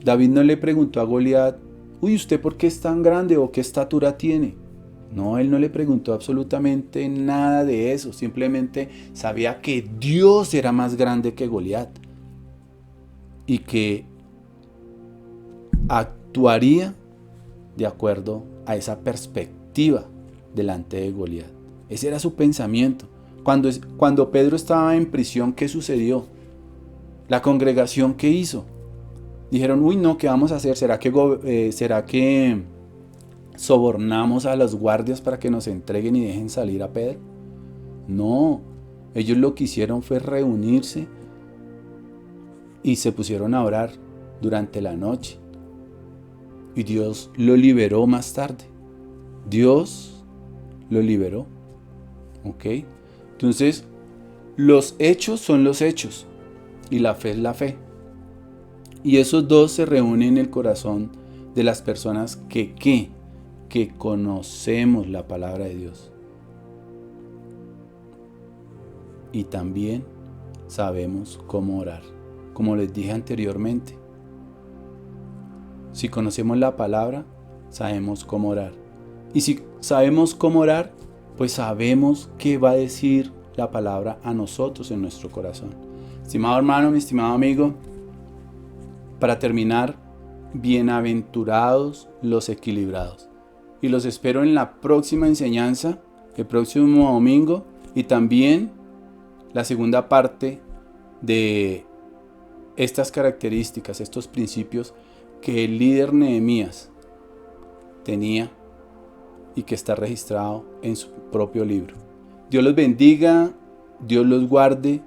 David no le preguntó a Goliat, uy, ¿usted por qué es tan grande o qué estatura tiene? No, él no le preguntó absolutamente nada de eso, simplemente sabía que Dios era más grande que Goliat y que actuaría de acuerdo a esa perspectiva delante de Goliat. Ese era su pensamiento. Cuando Pedro estaba en prisión, ¿qué sucedió? La congregación, ¿qué hizo? Dijeron, uy, no, ¿qué vamos a hacer? ¿Será que sobornamos a los guardias para que nos entreguen y dejen salir a Pedro? No, ellos lo que hicieron fue reunirse y se pusieron a orar durante la noche. Y Dios lo liberó más tarde. Dios lo liberó. ¿Ok? Entonces, los hechos son los hechos y la fe es la fe. Y esos dos se reúnen en el corazón de las personas que conocemos la palabra de Dios. Y también sabemos cómo orar. Como les dije anteriormente, si conocemos la palabra, sabemos cómo orar. Y si sabemos cómo orar, pues sabemos qué va a decir la palabra a nosotros en nuestro corazón. Estimado hermano, mi estimado amigo, para terminar, bienaventurados los equilibrados. Y los espero en la próxima enseñanza, el próximo domingo, y también la segunda parte de estas características, estos principios que el líder Nehemías tenía y que está registrado en su propio libro. Dios los bendiga, Dios los guarde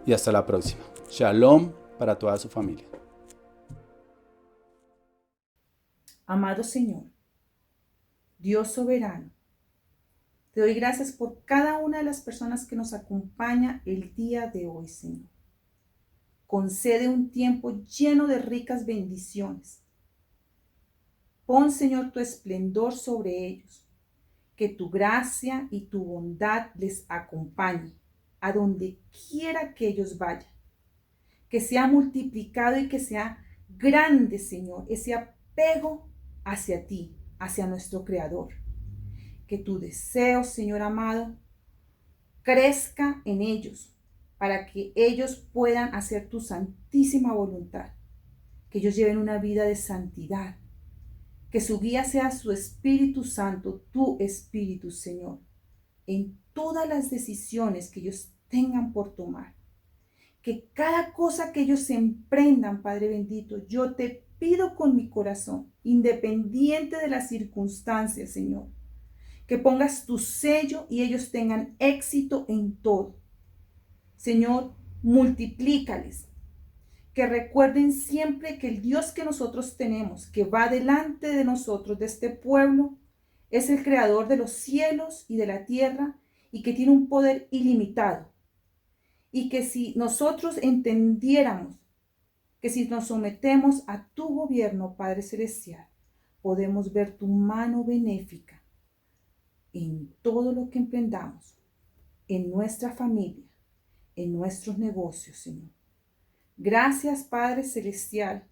y hasta la próxima. Shalom para toda su familia. Amado Señor, Dios soberano, Te doy gracias por cada una de las personas que nos acompaña el día de hoy, Señor. Concede un tiempo lleno de ricas bendiciones. Pon, Señor, tu esplendor sobre ellos. Que tu gracia y tu bondad les acompañe a donde quiera que ellos vayan. Que sea multiplicado y que sea grande, Señor, ese apego hacia ti, hacia nuestro Creador. Que tu deseo, Señor amado, crezca en ellos para que ellos puedan hacer tu santísima voluntad. Que ellos lleven una vida de santidad. Que su guía sea su Espíritu Santo, tu Espíritu, Señor, en todas las decisiones que ellos tengan por tomar. Que cada cosa que ellos emprendan, Padre bendito, yo te pido con mi corazón, independiente de las circunstancias, Señor, que pongas tu sello y ellos tengan éxito en todo. Señor, multiplícales. Que recuerden siempre que el Dios que nosotros tenemos, que va delante de nosotros, de este pueblo, es el creador de los cielos y de la tierra y que tiene un poder ilimitado. Y que si nosotros entendiéramos que si nos sometemos a tu gobierno, Padre Celestial, podemos ver tu mano benéfica en todo lo que emprendamos, en nuestra familia, en nuestros negocios, Señor. Gracias, Padre Celestial,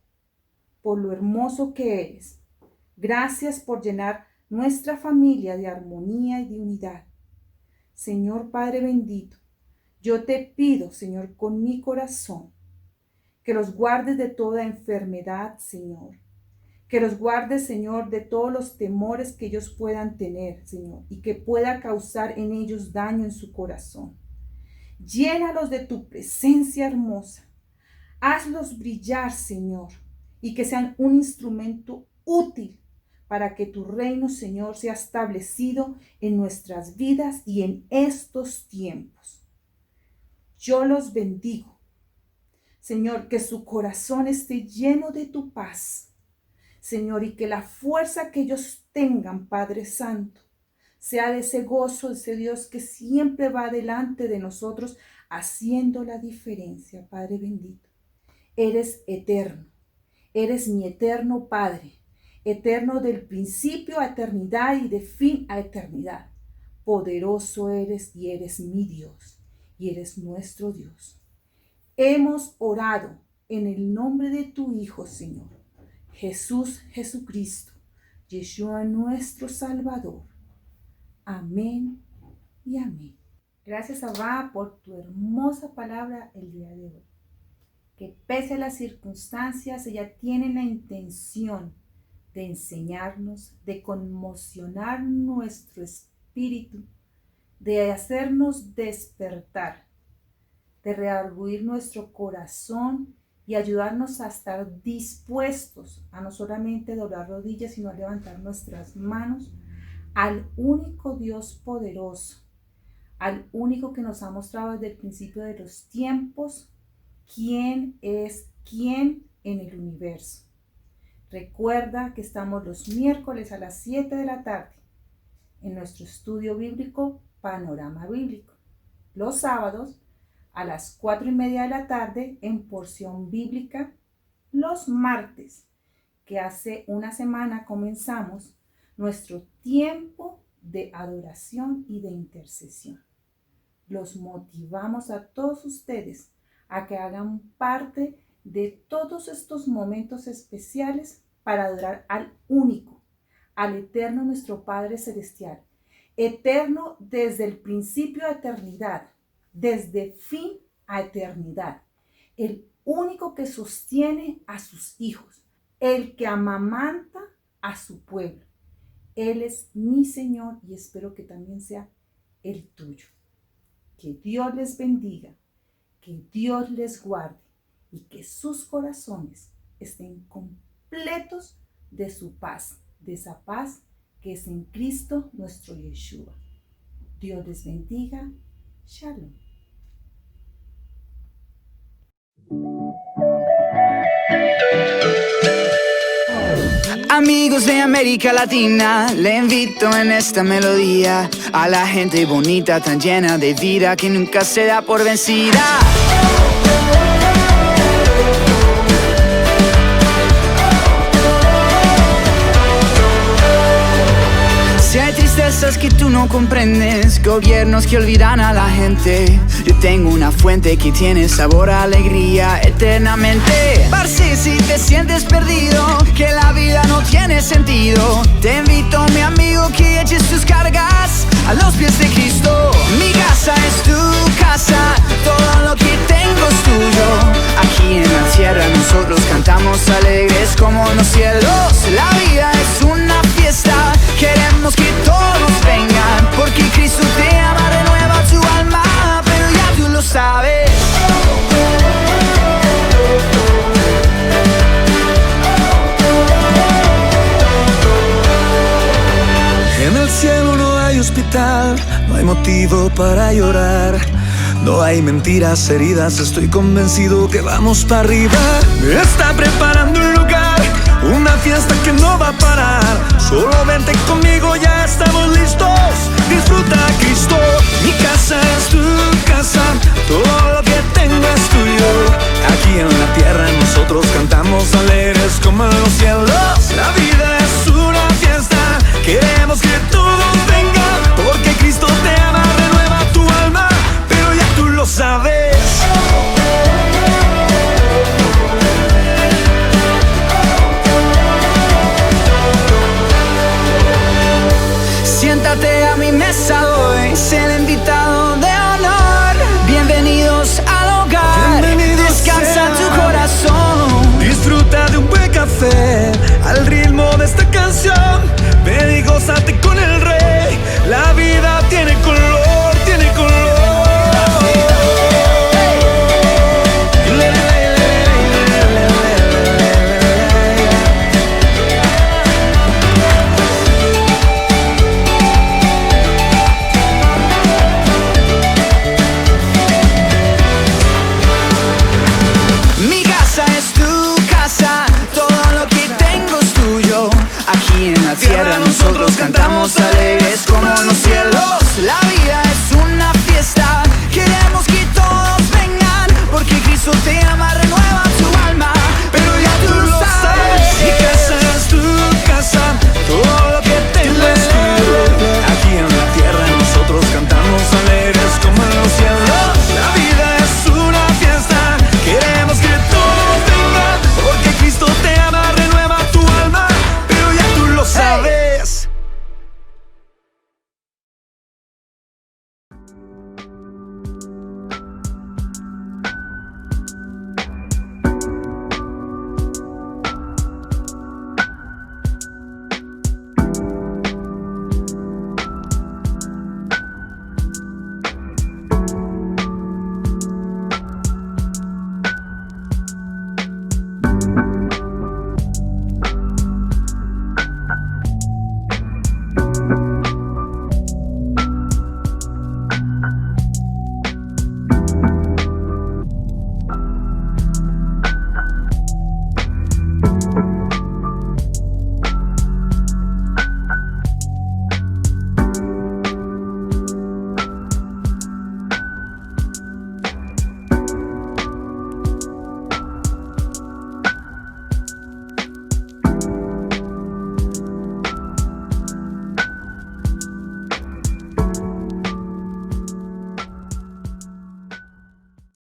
por lo hermoso que eres. Gracias por llenar nuestra familia de armonía y de unidad. Señor Padre bendito, yo te pido, Señor, con mi corazón, que los guardes de toda enfermedad, Señor. Que los guardes, Señor, de todos los temores que ellos puedan tener, Señor, y que pueda causar en ellos daño en su corazón. Llénalos de tu presencia hermosa. Hazlos brillar, Señor, y que sean un instrumento útil para que tu reino, Señor, sea establecido en nuestras vidas y en estos tiempos. Yo los bendigo. Señor, que su corazón esté lleno de tu paz. Señor, y que la fuerza que ellos tengan, Padre Santo, sea de ese gozo, de ese Dios que siempre va delante de nosotros, haciendo la diferencia, Padre bendito. Eres eterno, eres mi eterno Padre, eterno del principio a eternidad y de fin a eternidad. Poderoso eres y eres mi Dios y eres nuestro Dios. Hemos orado en el nombre de tu Hijo, Señor, Jesús Jesucristo, Yeshua nuestro Salvador. Amén y amén. Gracias, Abba, por tu hermosa palabra el día de hoy. Que pese a las circunstancias, ella tiene la intención de enseñarnos, de conmocionar nuestro espíritu, de hacernos despertar, de rearguir nuestro corazón y ayudarnos a estar dispuestos a no solamente doblar rodillas, sino a levantar nuestras manos al único Dios poderoso, al único que nos ha mostrado desde el principio de los tiempos quién es quién en el universo. Recuerda que estamos los miércoles a las 7 de la tarde en nuestro estudio bíblico Panorama Bíblico. Los sábados a las 4:30 de la tarde en Porción Bíblica. Los martes, que hace una semana comenzamos nuestro tiempo de adoración y de intercesión. Los motivamos a todos ustedes a que hagan parte de todos estos momentos especiales para adorar al único, al eterno nuestro Padre Celestial, eterno desde el principio a eternidad, desde fin a eternidad, el único que sostiene a sus hijos, el que amamanta a su pueblo. Él es mi Señor y espero que también sea el tuyo. Que Dios les bendiga, que Dios les guarde y que sus corazones estén completos de su paz, de esa paz que es en Cristo nuestro Yeshua. Dios les bendiga. Shalom. Amigos de América Latina, le invito en esta melodía a la gente bonita, tan llena de vida, que nunca se da por vencida. Si hay tristezas que tú no comprendes, gobiernos que olvidan a la gente, yo tengo una fuente que tiene sabor a alegría eternamente. Parce, si te sientes perdido, que la vida no tiene sentido, te invito, mi amigo, que eches tus cargas a los pies de Cristo. Mi casa es tu casa, todo lo que tengo es tuyo. Aquí en la tierra nosotros cantamos alegres como los cielos. La vida es una fiesta, queremos que todos vengan, porque Cristo te ama, renueva tu alma, pero ya tú lo sabes. En el cielo no hay hospital, no hay motivo para llorar, no hay mentiras heridas, estoy convencido que vamos para arriba. Me está preparando un lugar, una fiesta que no va a parar. Solo vente conmigo, ya estamos listos. Disfruta a Cristo. Mi casa es tu casa, todo lo que tengo es tuyo. Aquí en la tierra nosotros cantamos alegres como en los cielos. La vida es una fiesta, queremos que todos vengan, porque Cristo te ama, renueva tu alma, pero ya tú lo sabes. Siéntate a mi mesa hoy, sé el invitado de honor. Bienvenidos al hogar, descansa tu corazón. Disfruta de un buen café al ritmo de esta canción. Ven y gózate con el Rey. La vida tiene color, tiene color. Mi casa es tu casa, todo lo que tengo es tuyo. Aquí en la tierra nosotros cantamos alegre